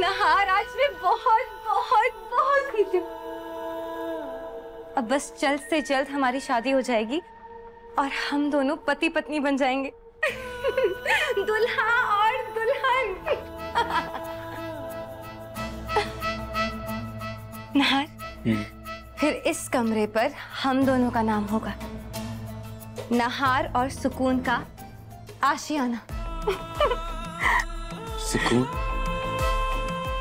नहार, आज मैं बहुत बहुत बहुत खुश हूँ। अब बस जल्द से जल्द हमारी शादी हो जाएगी और हम दोनों पति पत्नी बन जाएंगे। दुल्हा और दुल्हन। नहार, फिर इस कमरे पर हम दोनों का नाम होगा नहार और सुकून का आशियाना। सुकून,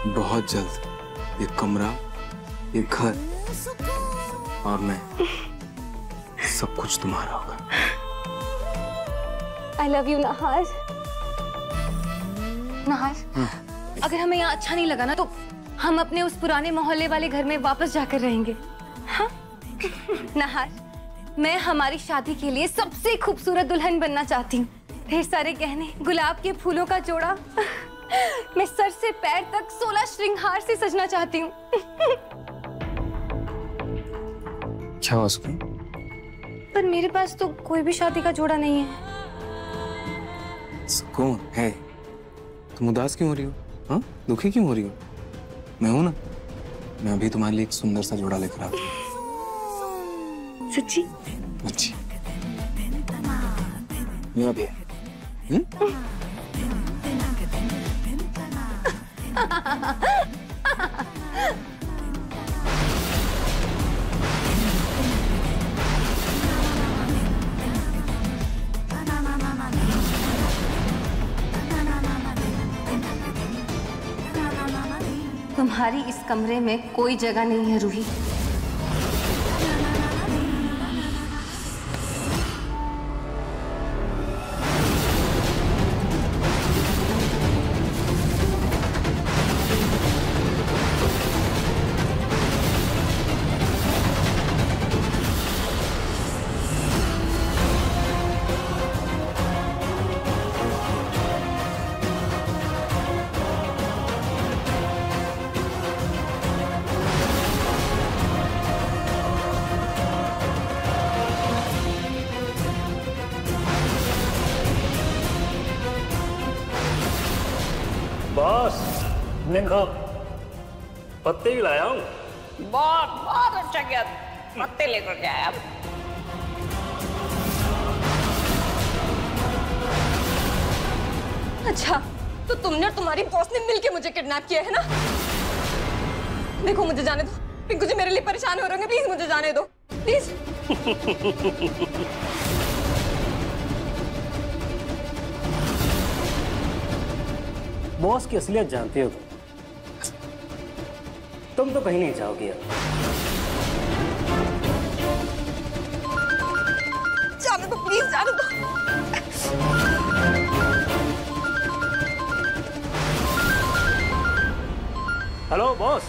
बहुत जल्द ये कमरा, ये घर और मैं, सब कुछ तुम्हारा होगा। I love you नहार। नहार, अगर हमें यहाँ अच्छा नहीं लगा ना तो हम अपने उस पुराने मोहल्ले वाले घर में वापस जाकर रहेंगे। हाँ? नहार, मैं हमारी शादी के लिए सबसे खूबसूरत दुल्हन बनना चाहती हूँ। ढेर सारे गहने, गुलाब के फूलों का जोड़ा। मैं सर से पैर तक 16 श्रृंगार से सजना चाहती हूँ। क्या हुआ सुकून? पर मेरे पास तो कोई भी शादी का जोड़ा नहीं है। सुकून है, तुम उदास क्यों हो रही हो? हाँ, दुखी क्यों हो रही हो? मैं हूं ना, मैं अभी तुम्हारे लिए एक सुंदर सा जोड़ा लेकर आता हूं। सच्ची? अच्छी, मेरा भी है। तुम्हारी इस कमरे में कोई जगह नहीं है रूही। बॉस, देखो पत्ते भी लाया हूँ। बहुत बहुत अच्छा किया, पत्ते लेकर के आया। अच्छा, तो तुमने और तुम्हारी बॉस ने मिलके मुझे किडनैप किया है ना? देखो मुझे जाने दो, पिंकू जी मेरे लिए परेशान हो रहे होंगे, प्लीज मुझे जाने दो, प्लीज। बॉस की असलियत जानते हो तुम तो कहीं नहीं जाओगे। जाने दो प्लीज, जाने दो। Hello boss.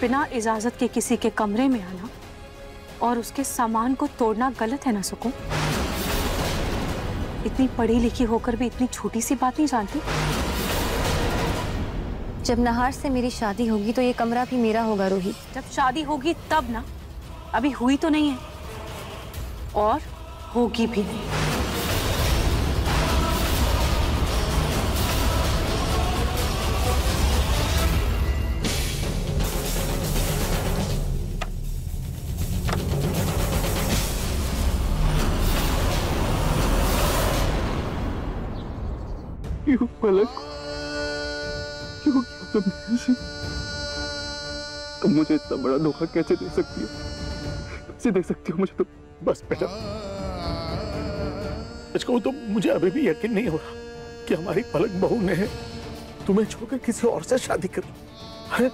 बिना इजाजत के किसी के कमरे में आना और उसके सामान को तोड़ना गलत है ना सुकून? इतनी पढ़ी लिखी होकर भी इतनी छोटी सी बात नहीं जानती? जब नहार से मेरी शादी होगी तो ये कमरा भी मेरा होगा रूही। जब शादी होगी तब ना, अभी हुई तो नहीं है और होगी भी नहीं। क्यों पलक, क्यों किया तुमने ऐसे? तुम मुझे इतना बड़ा धोखा कैसे दे सकती हो? कैसे दे सकती हो मुझे तुम? बस बेटा, सच कहूं तो मुझे अभी भी यकीन नहीं हो रहा कि हमारी पलक बहू ने तुम्हें छोड़कर किसी और से शादी कर ली है।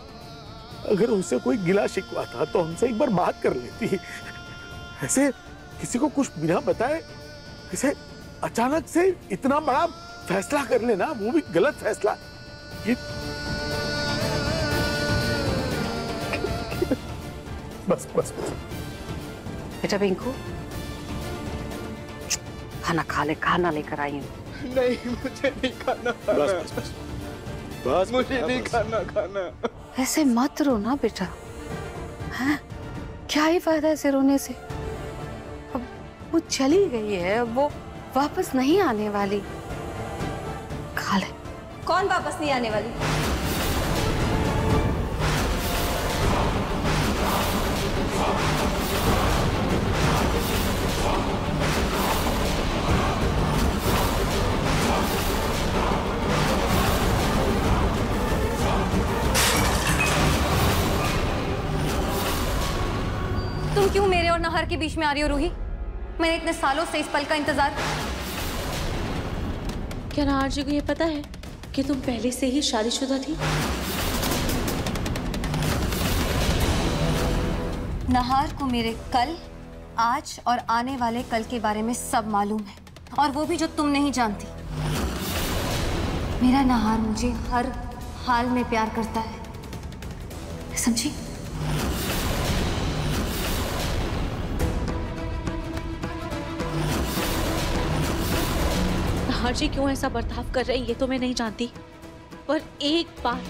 अगर उनसे कोई गिला शिकवा था तो हमसे एक बार बात कर लेती। ऐसे किसी को कुछ बिना बताए ऐसे अचानक से इतना बड़ा फैसला कर लेना, वो भी गलत फैसला। ये बस बस बस। बेटा पिंकू, खाना खा ले, खाना लेकर आई हूँ। नहीं, मुझे नहीं खाना। बस बस बस बस, मुझे नहीं खाना। ऐसे मत रो ना बेटा, हैं? क्या ही फायदा ऐसे रोने से? अब वो चली गई है, अब वो वापस नहीं आने वाली। खा ले। कौन वापस नहीं आने वाली? तुम क्यों मेरे और नहर के बीच में आ रही हो रूही? मैंने इतने सालों से इस पल का इंतजार। क्या नहार जी को ये पता है कि तुम पहले से ही शादीशुदा थी? नहार को मेरे कल, आज और आने वाले कल के बारे में सब मालूम है, और वो भी जो तुम नहीं जानती। मेरा नहार मुझे हर हाल में प्यार करता है, समझी? नहार जी क्यों ऐसा बर्ताव कर रहे हैं ये तो मैं नहीं जानती, पर एक बात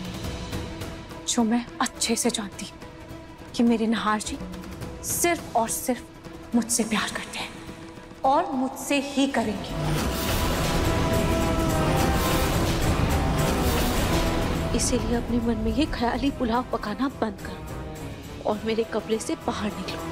जो मैं अच्छे से जानती कि मेरे नहार जी सिर्फ और सिर्फ मुझसे प्यार करते हैं और मुझसे ही करेंगे। इसीलिए अपने मन में ये ख्याली पुलाव पकाना बंद करो और मेरे कमरे से बाहर निकलो।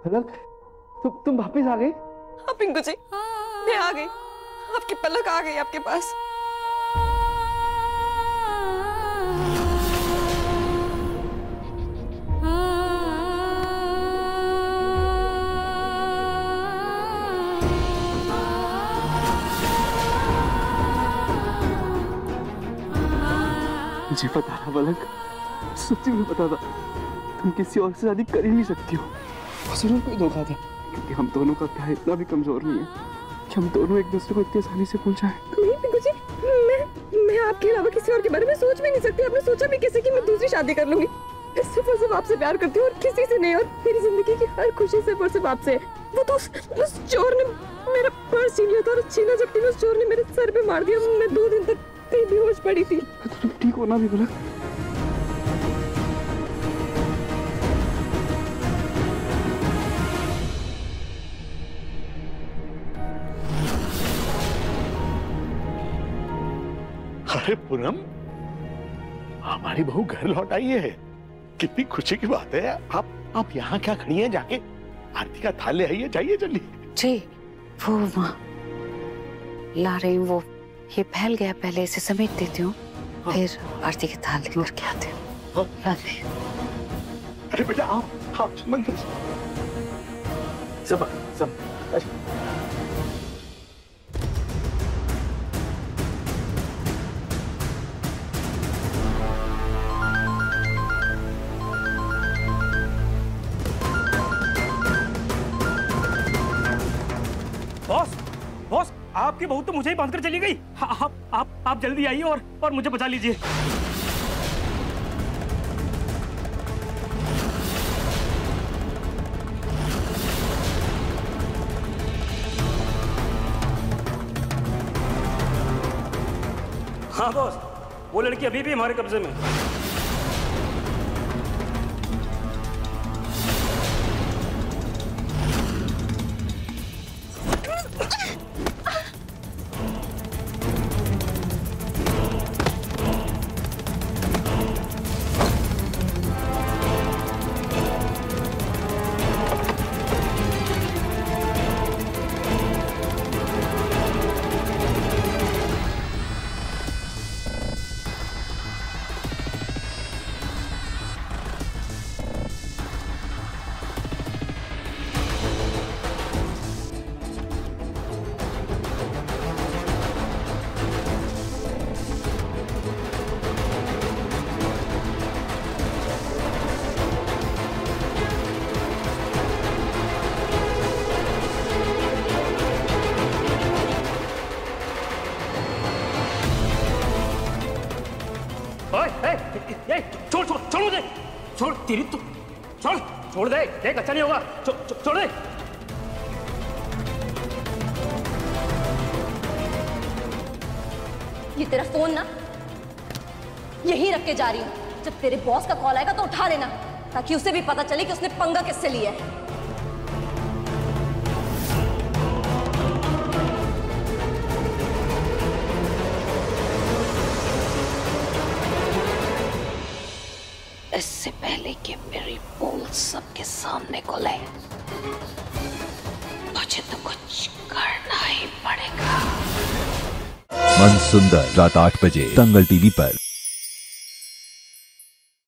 पलक, तुम वापस आ गई? हाँ पिंकू जी, मैं आ गई। आपकी पलक आ गई आपके पास। मुझे पता था पलक, सच्ची में पता था तुम किसी और से शादी कर ही नहीं सकती हो। जरूर कोई धोखा था, क्योंकि हम दोनों का प्यार इतना भी कमजोर नहीं है कि हम दोनों एक दूसरे को इतनी आसानी से भूल जाएं। नहीं पिंकू जी, मैं आपके अलावा किसी और के बारे में सोच भी नहीं सकती। आपने सोचा भी कैसे कि मैं दूसरी शादी कर लूंगी? सिर्फ और सिर्फ आपसे प्यार करती हूँ और किसी से नहीं। और मेरी जिंदगी की हर खुशी सिर्फ और सिर्फ आपसे है। वो तो उस चोर ने मेरा पर्स छीन लिया था, और छीना जबकि उस चोर ने मेरे सर पे मार दिया। मैं 2 दिन तक कहीं बेहोश पड़ी थी। तुम ठीक हो ना भी पलक? अरे पूनम, हमारी बहू घर लौट आई है, कितनी खुशी की बात है। आप यहाँ क्या खड़ी हैं? जाके आरती का थाल ले आइए, जाइए जल्दी। जी वो माँ ला रही हूँ, वो ये फैल गया, पहले इसे समेट देती हूँ। हाँ। फिर आरती के थाल लेकर के आते हूँ। हाँ। अरे बेटा आप मंदिर सब बॉस, आपकी बहू तो मुझे ही बांध कर चली गई। आप जल्दी आइए और मुझे बचा लीजिए। हाँ बॉस, वो लड़की अभी भी हमारे कब्जे में। छोड़ तेरी तो छोड़ छोड़ दे, देख अच्छा नहीं होगा, छोड़ दे। ये तेरा फोन ना यहीं रख के जा रही हूँ। जब तेरे बॉस का कॉल आएगा तो उठा लेना, ताकि उसे भी पता चले कि उसने पंगा किससे लिया है। इससे पहले कि मेरी पोल सबके सामने खुले, मुझे तो कुछ करना ही पड़ेगा। मन सुंदर रात 8 बजे दंगल टीवी पर।